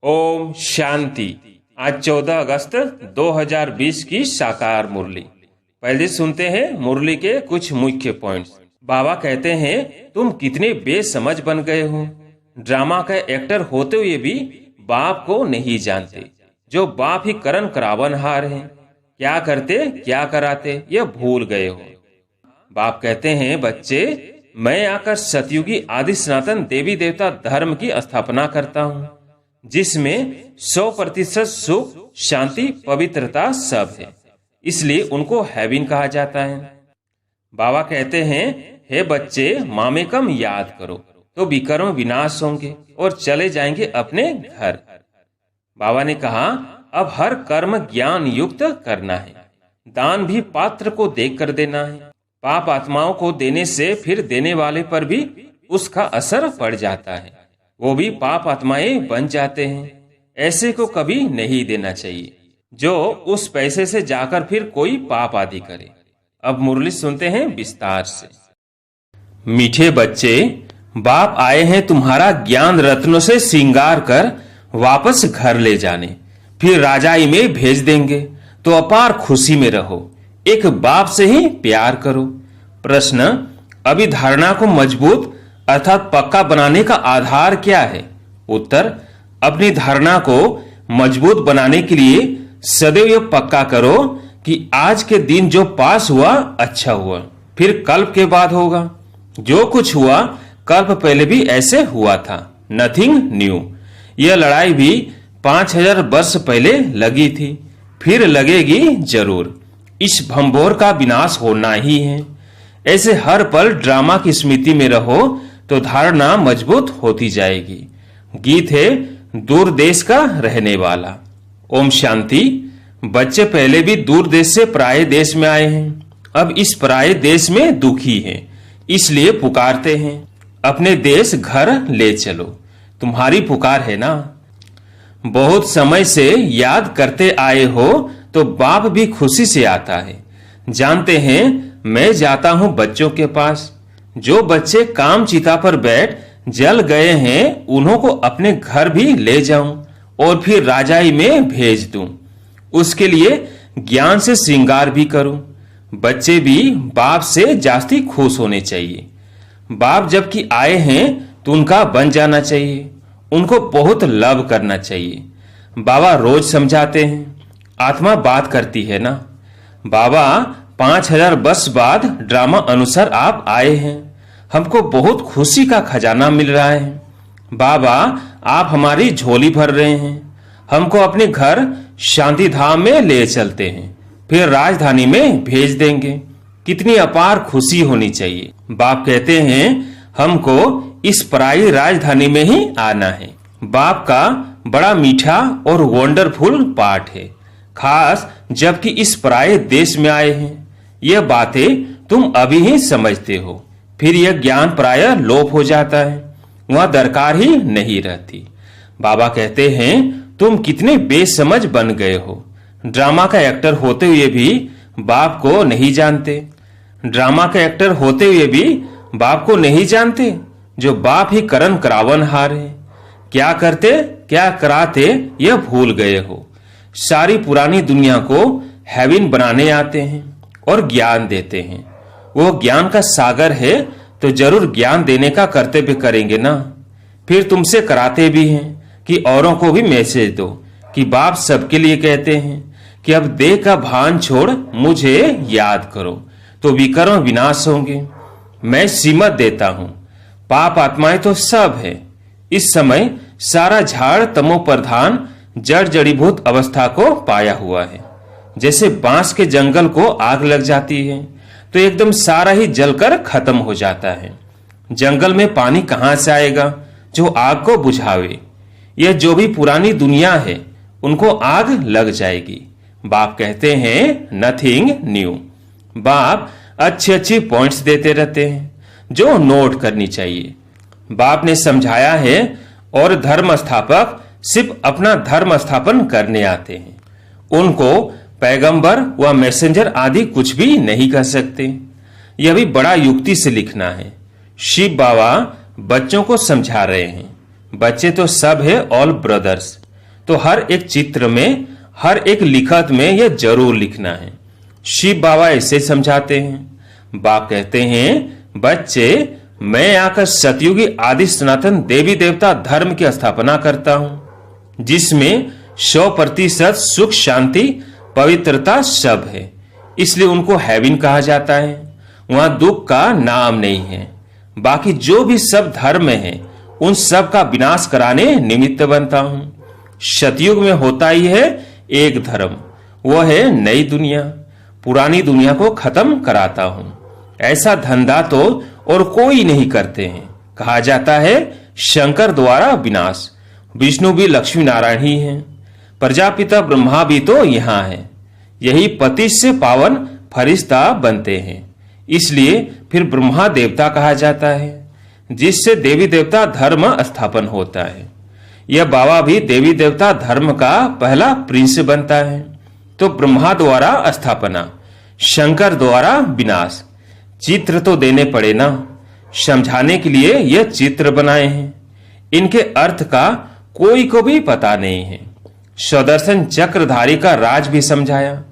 ओम शांति। आज 14 अगस्त 2020 की साकार मुरली। पहले सुनते हैं मुरली के कुछ मुख्य पॉइंट्स। बाबा कहते हैं, तुम कितने बेसमझ बन गए हो। ड्रामा का एक्टर होते हुए भी बाप को नहीं जानते। जो बाप ही करण करावनहार हैं, क्या करते क्या कराते ये भूल गए हो। बाप कहते हैं, बच्चे मैं आकर सतयुगी आदि सनातन देवी देवता धर्म की स्थापना करता हूँ, जिसमें 100% सुख शांति पवित्रता सब है, इसलिए उनको हेवन कहा जाता है। बाबा कहते हैं, हे बच्चे मामेकम याद करो तो विकर्म विनाश होंगे और चले जाएंगे अपने घर। बाबा ने कहा, अब हर कर्म ज्ञान युक्त करना है। दान भी पात्र को देखकर देना है। पाप आत्माओं को देने से फिर देने वाले पर भी उसका असर पड़ जाता है, वो भी पाप आत्माएं बन जाते हैं। ऐसे को कभी नहीं देना चाहिए जो उस पैसे से जाकर फिर कोई पाप आदि करे। अब मुरली सुनते हैं विस्तार से। मीठे बच्चे, बाप आए हैं तुम्हारा ज्ञान रत्नों से श्रृंगार कर वापस घर ले जाने, फिर राजाई में भेज देंगे तो अपार खुशी में रहो। एक बाप से ही प्यार करो। प्रश्न, अभी धारणा को मजबूत अर्थात पक्का बनाने का आधार क्या है? उत्तर, अपनी धारणा को मजबूत बनाने के लिए सदैव यह पक्का करो कि आज के दिन जो पास हुआ अच्छा हुआ, फिर कल्प के बाद होगा। जो कुछ हुआ कल्प पहले भी ऐसे हुआ था, नथिंग न्यू। यह लड़ाई भी 5000 वर्ष पहले लगी थी, फिर लगेगी जरूर। इस भंबोर का विनाश होना ही है। ऐसे हर पल ड्रामा की स्मृति में रहो तो धारणा मजबूत होती जाएगी। गीत है दूर देश का रहने वाला। ओम शांति। बच्चे पहले भी दूर देश से पराये देश में आए हैं, अब इस पराये देश में दुखी हैं, इसलिए पुकारते हैं, अपने देश घर ले चलो। तुम्हारी पुकार है ना। बहुत समय से याद करते आए हो तो बाप भी खुशी से आता है। जानते हैं मैं जाता हूं बच्चों के पास। जो बच्चे काम चिता पर बैठ जल गए हैं उन्हों को अपने घर भी ले जाऊं और फिर राजाई में भेज दूं। उसके लिए ज्ञान से श्रृंगार भी करूं। बच्चे भी बाप से जास्ती खुश होने चाहिए। बाप जबकि आए हैं तो उनका बन जाना चाहिए, उनको बहुत लव करना चाहिए। बाबा रोज समझाते हैं, आत्मा बात करती है ना। बाबा 5000 वर्ष बाद ड्रामा अनुसार आप आए हैं, हमको बहुत खुशी का खजाना मिल रहा है। बाबा आप हमारी झोली भर रहे हैं, हमको अपने घर शांति धाम में ले चलते हैं, फिर राजधानी में भेज देंगे। कितनी अपार खुशी होनी चाहिए। बाप कहते हैं हमको इस पराई राजधानी में ही आना है। बाप का बड़ा मीठा और वंडरफुल पाठ है, खास जबकि इस पराये देश में आए हैं। यह बातें तुम अभी ही समझते हो, फिर यह ज्ञान प्राय लोप हो जाता है, वह दरकार ही नहीं रहती। बाबा कहते हैं तुम कितने बेसमझ बन गए हो। ड्रामा का एक्टर होते हुए भी बाप को नहीं जानते। ड्रामा का एक्टर होते हुए भी बाप को नहीं जानते, जो बाप ही करण करावनहार है। क्या करते क्या कराते यह भूल गए हो। सारी पुरानी दुनिया को हेवन बनाने आते हैं और ज्ञान देते हैं। वो ज्ञान का सागर है तो जरूर ज्ञान देने का कर्तव्य करेंगे ना। फिर तुमसे कराते भी हैं कि औरों को भी मैसेज दो कि बाप सबके लिए कहते हैं कि अब देह का भान छोड़ मुझे याद करो तो विकर्म विनाश होंगे। मैं सीमत देता हूं, पाप आत्माएं तो सब है। इस समय सारा झाड़ तमो प्रधान जड़ जड़ीभूत अवस्था को पाया हुआ है। जैसे बांस के जंगल को आग लग जाती है तो एकदम सारा ही जलकर खत्म हो जाता है। जंगल में पानी कहां से आएगा जो आग को बुझावे। यह जो भी पुरानी दुनिया है उनको आग लग जाएगी। बाप कहते हैं नथिंग न्यू। बाप अच्छे पॉइंट्स देते रहते हैं जो नोट करनी चाहिए। बाप ने समझाया है और धर्म स्थापक सिर्फ अपना धर्म स्थापन करने आते हैं, उनको पैगंबर व मैसेंजर आदि कुछ भी नहीं कर सकते। यह भी बड़ा युक्ति से लिखना है। शिव बाबा बच्चों को समझा रहे हैं। बच्चे तो सब है ऑल ब्रदर्स। तो हर एक चित्र में, हर एक लिखत में यह जरूर लिखना है। शिव बाबा ऐसे समझाते हैं। बाप कहते हैं, बच्चे, मैं आकर सतयुगी आदि सनातन देवी देवता धर्म की स्थापना करता हूं, जिसमें 100% सुख, शांति, पवित्रता सब है। इसलिए उनको हेवन कहा जाता है। वहां दुख का नाम नहीं है। बाकी जो भी सब धर्म है, उन सब का विनाश कराने निमित्त बनता हूं। सतयुग में होता ही है एक धर्म, वो है नई दुनिया। पुरानी दुनिया को खत्म कराता हूं। ऐसा धंधा तो और कोई नहीं करते हैं। कहा जाता है शंकर द्वारा विनाश। विष्णु भी लक्ष्मी नारायण ही हैं। प्रजापिता ब्रह्मा भी तो यहाँ है। यही पति से पावन फरिश्ता बनते हैं। इसलिए फिर ब्रह्मा देवता कहा जाता है, जिससे देवी देवता धर्म स्थापन होता है। यह बाबा भी देवी देवता धर्म का पहला प्रिंस बनता है। तो ब्रह्मा द्वारा स्थापना, शंकर द्वारा विनाश। चित्र तो देने पड़े ना। समझाने के लिए यह चित्र बनाए हैं। इनके अर्थ का कोई को भी पता नहीं है। स्वदर्शन चक्रधारी का राज भी समझाया।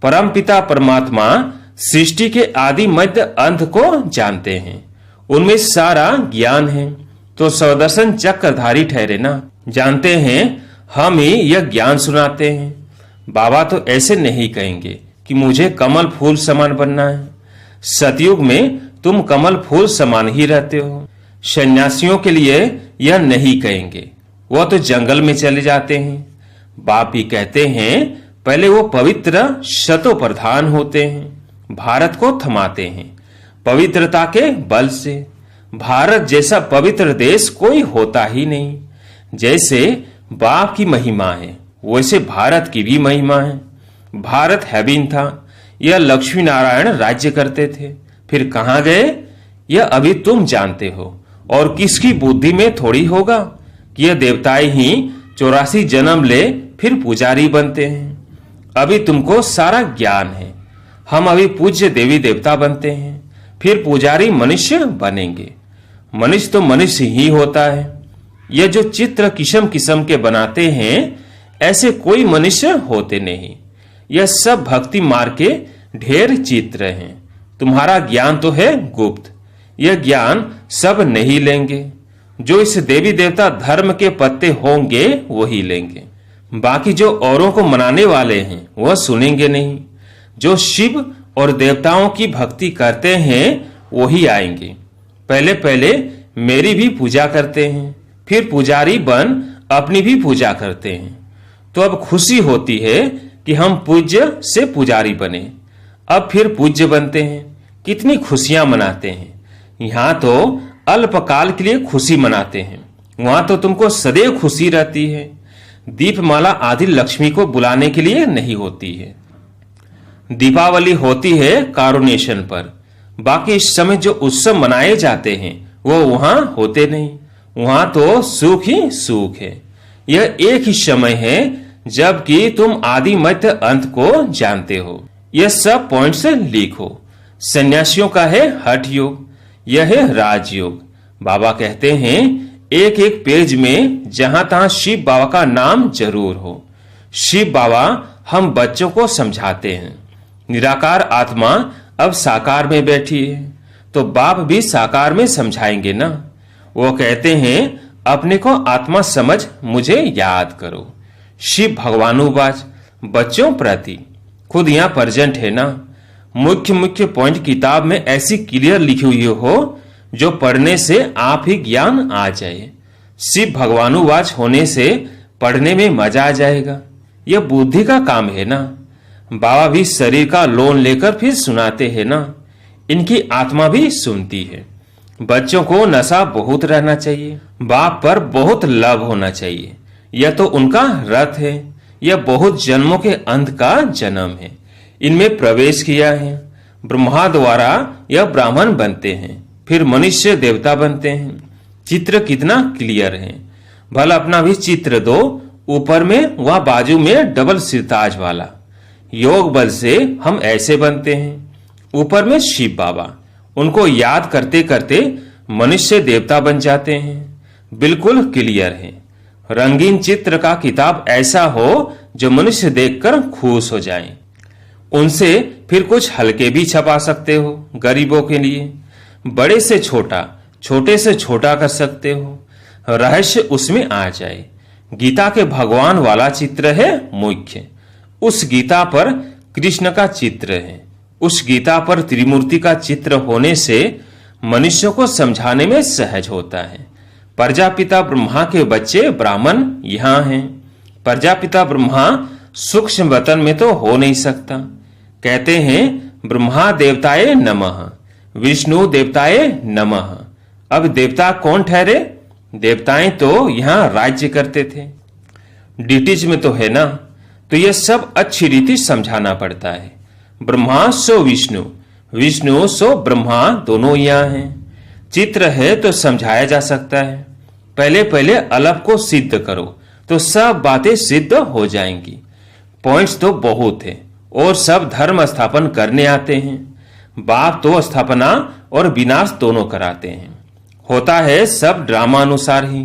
परमपिता परमात्मा सृष्टि के आदि मध्य अंत को जानते हैं। उनमें सारा ज्ञान है। तो स्वदर्शन चक्रधारी ठहरे ना। जानते हैं, हम ही यह ज्ञान सुनाते हैं। बाबा तो ऐसे नहीं कहेंगे कि मुझे कमल फूल समान बनना है। सतयुग में तुम कमल फूल समान ही रहते हो। सन्यासियों के लिए यह नहीं कहेंगे, वह तो जंगल में चले जाते हैं। बाप ही कहते हैं, पहले वो पवित्र शतो प्रधान होते हैं, भारत को थमाते हैं पवित्रता के बल से। भारत जैसा पवित्र देश कोई होता ही नहीं। जैसे बाप की महिमा है, वैसे भारत की भी महिमा है। भारत हेवन था, यह लक्ष्मी नारायण राज्य करते थे। फिर कहां गए, यह अभी तुम जानते हो। और किसकी बुद्धि में थोड़ी होगा कि यह देवताएं ही 84 जन्म ले फिर पुजारी बनते हैं। अभी तुमको सारा ज्ञान है। हम अभी पूज्य देवी देवता बनते हैं, फिर पुजारी मनुष्य बनेंगे। मनुष्य तो मनुष्य ही होता है। यह जो चित्र किस्म किस्म के बनाते हैं, ऐसे कोई मनुष्य होते नहीं। यह सब भक्ति मार्ग के ढेर चित्र हैं। तुम्हारा ज्ञान तो है गुप्त। यह ज्ञान सब नहीं लेंगे। जो इस देवी देवता धर्म के पत्ते होंगे वही लेंगे। बाकी जो औरों को मनाने वाले हैं वह सुनेंगे नहीं। जो शिव और देवताओं की भक्ति करते हैं वही आएंगे। पहले पहले मेरी भी पूजा करते हैं, फिर पुजारी बन अपनी भी पूजा करते हैं। तो अब खुशी होती है कि हम पूज्य से पुजारी बने। अब फिर पूज्य बनते हैं। कितनी खुशियां मनाते हैं। यहाँ तो अल्पकाल के लिए खुशी मनाते हैं, वहां तो तुमको सदैव खुशी रहती है। दीपमाला आदि लक्ष्मी को बुलाने के लिए नहीं होती है। दीपावली होती है कारुनेशन पर। बाकी इस समय जो उत्सव मनाए जाते हैं वो वहां होते नहीं। वहां तो सुख ही सुख है। यह एक ही समय है जबकि तुम आदि मध्य अंत को जानते हो। यह सब पॉइंट्स लिखो। सन्यासियों का है हठ योग, यह है राजयोग। बाबा कहते हैं एक एक पेज में जहां तहां शिव बाबा का नाम जरूर हो। शिव बाबा हम बच्चों को समझाते हैं। निराकार आत्मा अब साकार में बैठी है, तो बाप भी साकार में समझाएंगे ना। वो कहते हैं अपने को आत्मा समझ मुझे याद करो। शिव भगवानुवाच बच्चों प्रति खुद यहाँ प्रेजेंट है ना। मुख्य मुख्य पॉइंट किताब में ऐसी क्लियर लिखी हुई हो जो पढ़ने से आप ही ज्ञान आ जाए। शिव भगवानुवाच होने से पढ़ने में मजा आ जाएगा। यह बुद्धि का काम है ना। बाबा भी शरीर का लोन लेकर फिर सुनाते हैं ना। इनकी आत्मा भी सुनती है। बच्चों को नशा बहुत रहना चाहिए। बाप पर बहुत लव होना चाहिए। यह तो उनका रथ है। यह बहुत जन्मों के अंत का जन्म है। इनमें प्रवेश किया है। ब्रह्मा द्वारा यह ब्राह्मण बनते हैं, फिर मनुष्य देवता बनते हैं। चित्र कितना क्लियर है। भला अपना भी चित्र दो, ऊपर में व बाजू में डबल सिरताज वाला। योग बल से हम ऐसे बनते हैं। ऊपर में शिव बाबा, उनको याद करते करते मनुष्य देवता बन जाते हैं। बिल्कुल क्लियर है। रंगीन चित्र का किताब ऐसा हो जो मनुष्य देखकर खुश हो जाए। उनसे फिर कुछ हल्के भी छपा सकते हो गरीबों के लिए। बड़े से छोटा, छोटे से छोटा कर सकते हो, रहस्य उसमें आ जाए। गीता के भगवान वाला चित्र है मुख्य। उस गीता पर कृष्ण का चित्र है। उस गीता पर त्रिमूर्ति का चित्र होने से मनुष्य को समझाने में सहज होता है। प्रजापिता ब्रह्मा के बच्चे ब्राह्मण यहाँ हैं। प्रजापिता ब्रह्मा सूक्ष्म वतन में तो हो नहीं सकता। कहते हैं ब्रह्मा देवताए नमः, विष्णु देवताए नमः। अब देवता कौन ठहरे? देवताएं तो यहाँ राज्य करते थे, डिटीज में तो है ना। तो यह सब अच्छी रीति समझाना पड़ता है। ब्रह्मा सो विष्णु, विष्णु सो ब्रह्मा, दोनों यहाँ हैं। चित्र है तो समझाया जा सकता है। पहले पहले अलग को सिद्ध करो तो सब बातें सिद्ध हो जाएंगी। पॉइंट्स तो बहुत है और सब धर्म स्थापन करने आते हैं। बाप तो स्थापना और विनाश दोनों कराते हैं। होता है सब ड्रामा अनुसार ही।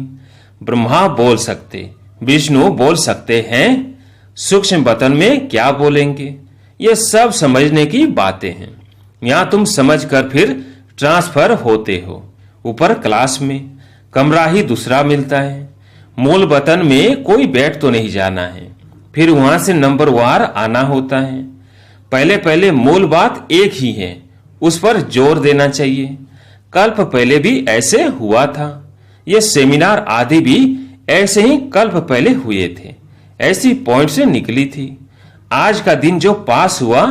ब्रह्मा बोल सकते, विष्णु बोल सकते हैं, सूक्ष्म वतन में क्या बोलेंगे, ये सब समझने की बातें हैं। यहाँ तुम समझकर फिर ट्रांसफर होते हो। ऊपर क्लास में कमरा ही दूसरा मिलता है। मूल वतन में कोई बैठ तो नहीं जाना है, फिर वहां से नंबर वार आना होता है। पहले पहले मूल बात एक ही है, उस पर जोर देना चाहिए। कल्प पहले भी ऐसे हुआ था। ये सेमिनार आदि भी ऐसे ही कल्प पहले हुए थे। ऐसी पॉइंट से निकली थी। आज का दिन जो पास हुआ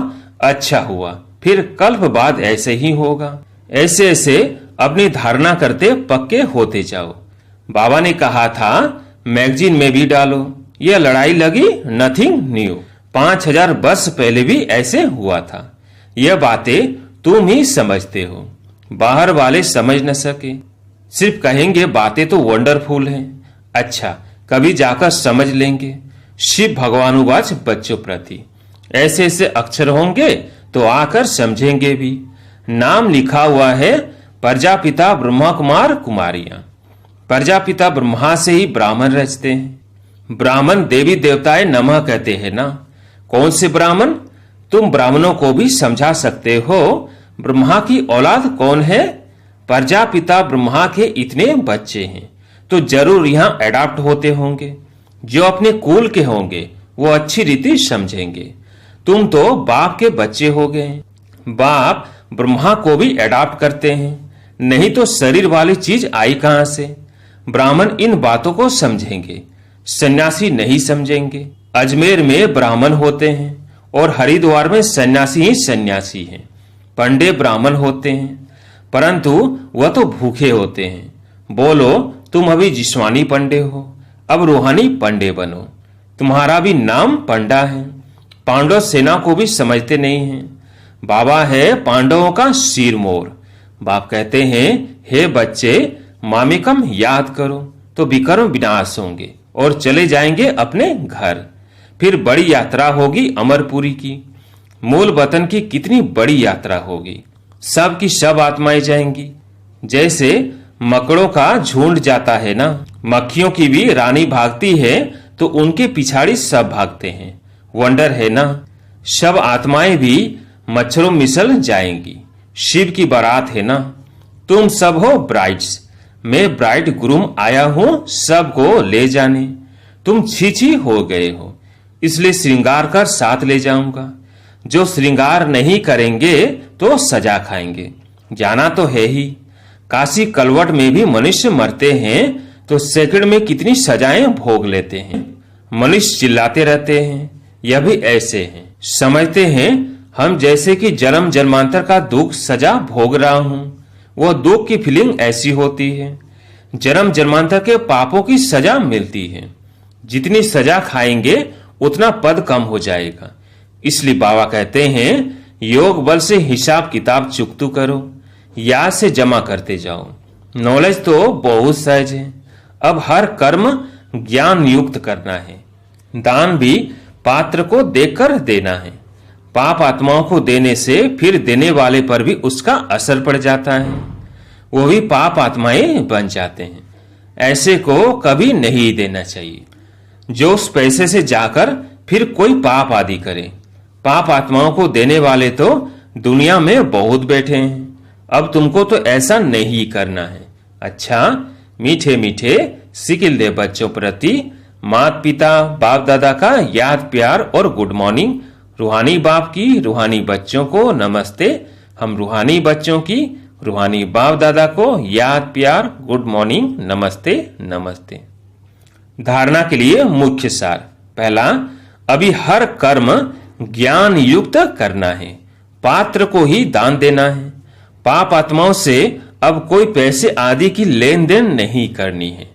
अच्छा हुआ, फिर कल्प बाद ऐसे ही होगा। ऐसे ऐसे अपनी धारणा करते पक्के होते जाओ। बाबा ने कहा था मैगजीन में भी डालो। यह लड़ाई लगी नथिंग न्यू। 5000 वर्ष पहले भी ऐसे हुआ था। यह बातें तुम ही समझते हो, बाहर वाले समझ न सके। सिर्फ कहेंगे बातें तो वंडरफुल हैं। अच्छा, कभी जाकर समझ लेंगे। शिव भगवानुवाच बच्चों प्रति ऐसे ऐसे अक्षर होंगे तो आकर समझेंगे भी। नाम लिखा हुआ है प्रजापिता ब्रह्मा कुमार कुमारियां। प्रजापिता ब्रह्मा से ही ब्राह्मण रचते हैं। ब्राह्मण देवी देवताएं नमः कहते हैं ना। कौन से ब्राह्मण? तुम ब्राह्मणों को भी समझा सकते हो ब्रह्मा की औलाद कौन है। प्रजापिता ब्रह्मा के इतने बच्चे हैं तो जरूर यहाँ एडाप्ट होते होंगे। जो अपने कुल के होंगे वो अच्छी रीति समझेंगे। तुम तो बाप के बच्चे हो गए। बाप ब्रह्मा को भी एडाप्ट करते हैं, नहीं तो शरीर वाली चीज आई कहां से। ब्राह्मण इन बातों को समझेंगे, सन्यासी नहीं समझेंगे। अजमेर में ब्राह्मण होते हैं और हरिद्वार में सन्यासी ही सन्यासी हैं। पंडे ब्राह्मण होते हैं परंतु वह तो भूखे होते हैं। बोलो तुम अभी जिस्मानी पंडे हो, अब रूहानी पंडे बनो। तुम्हारा भी नाम पंडा है। पांडव सेना को भी समझते नहीं हैं। बाबा है पांडवों का शीर मोर। बाप कहते हैं हे बच्चे मामेकम याद करो तो विकर्म विनाश होंगे और चले जाएंगे अपने घर। फिर बड़ी यात्रा होगी अमरपुरी की। मूल वतन की कितनी बड़ी यात्रा होगी। सब की सब आत्माएं जाएंगी। जैसे मकड़ों का झुंड जाता है ना, मक्खियों की भी रानी भागती है तो उनके पिछाड़ी सब भागते हैं। वंडर है ना। सब आत्माएं भी मच्छरों मिसल जाएंगी। शिव की बारात है ना। तुम सब हो ब्राइड्स, मैं ब्राइड ग्रूम आया हूं सबको ले जाने। तुम छीछी हो गए हो इसलिए श्रृंगार कर साथ ले जाऊंगा। जो श्रृंगार नहीं करेंगे तो सजा खाएंगे। जाना तो है ही। काशी कलवट में भी मनुष्य मरते हैं तो सेकंड में कितनी सजाएं भोग लेते हैं। मनुष्य चिल्लाते रहते हैं। यह भी ऐसे हैं, समझते हैं हम जैसे कि जन्म जन्मांतर का दुख सजा भोग रहा हूं। वो दुख की फीलिंग ऐसी होती है। जन्म जन्मांतर के पापों की सजा मिलती है। जितनी सजा खाएंगे उतना पद कम हो जाएगा। इसलिए बाबा कहते हैं योग बल से हिसाब किताब चुकतू करो, याद से जमा करते जाओ। नॉलेज तो बहुत सहज है। अब हर कर्म ज्ञान युक्त करना है। दान भी पात्र को देकर देना है। पाप आत्माओं को देने से फिर देने वाले पर भी उसका असर पड़ जाता है। वो भी पाप आत्माएं बन जाते हैं। ऐसे को कभी नहीं देना चाहिए जो उस पैसे से जाकर फिर कोई पाप आदि करे। पाप आत्माओं को देने वाले तो दुनिया में बहुत बैठे हैं। अब तुमको तो ऐसा नहीं करना है। अच्छा, मीठे मीठे सिकिल दे बच्चों प्रति माता पिता बाप दादा का याद प्यार और गुड मॉर्निंग। रूहानी बाप की रूहानी बच्चों को नमस्ते। हम रूहानी बच्चों की रूहानी बाप दादा को याद प्यार गुड मॉर्निंग नमस्ते नमस्ते। धारणा के लिए मुख्य सार। पहला, अभी हर कर्म ज्ञान युक्त करना है। पात्र को ही दान देना है। पाप आत्माओं से अब कोई पैसे आदि की लेन देन नहीं करनी है।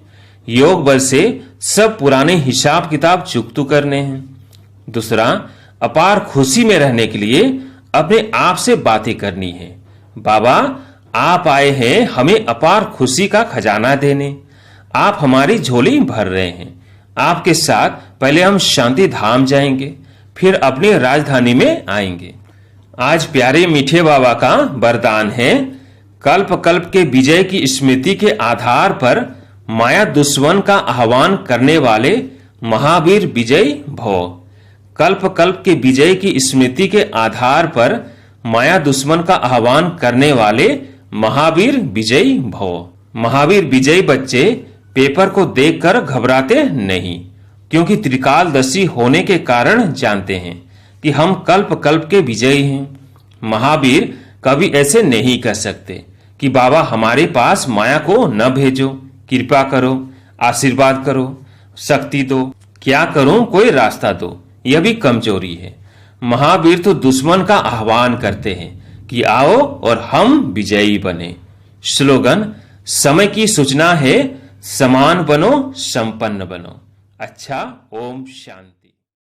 योग बल से सब पुराने हिसाब किताब चुकतू करने हैं। दूसरा, अपार खुशी में रहने के लिए अपने आप से बातें करनी है। बाबा, आप आए हैं हमें अपार खुशी का खजाना देने। आप हमारी झोली भर रहे हैं। आपके साथ पहले हम शांति धाम जाएंगे, फिर अपनी राजधानी में आएंगे। आज प्यारे मीठे बाबा का वरदान है, कल्प कल्प के विजय की स्मृति के आधार पर माया दुश्मन का आह्वान करने वाले महावीर विजयी भव। कल्प कल्प के विजय की स्मृति के आधार पर माया दुश्मन का आह्वान करने वाले महावीर विजयी भव। महावीर विजयी बच्चे पेपर को देखकर घबराते नहीं, क्योंकि त्रिकालदर्शी होने के कारण जानते हैं कि हम कल्प कल्प के विजयी हैं। महावीर कभी ऐसे नहीं कर सकते कि बाबा हमारे पास माया को न भेजो, कृपा करो, आशीर्वाद करो, शक्ति दो, क्या करूं, कोई रास्ता दो। यह भी कमजोरी है। महावीर तो दुश्मन का आह्वान करते हैं कि आओ और हम विजयी बने। स्लोगन, समय की सूचना है, समान बनो, संपन्न बनो। अच्छा, ओम शांति।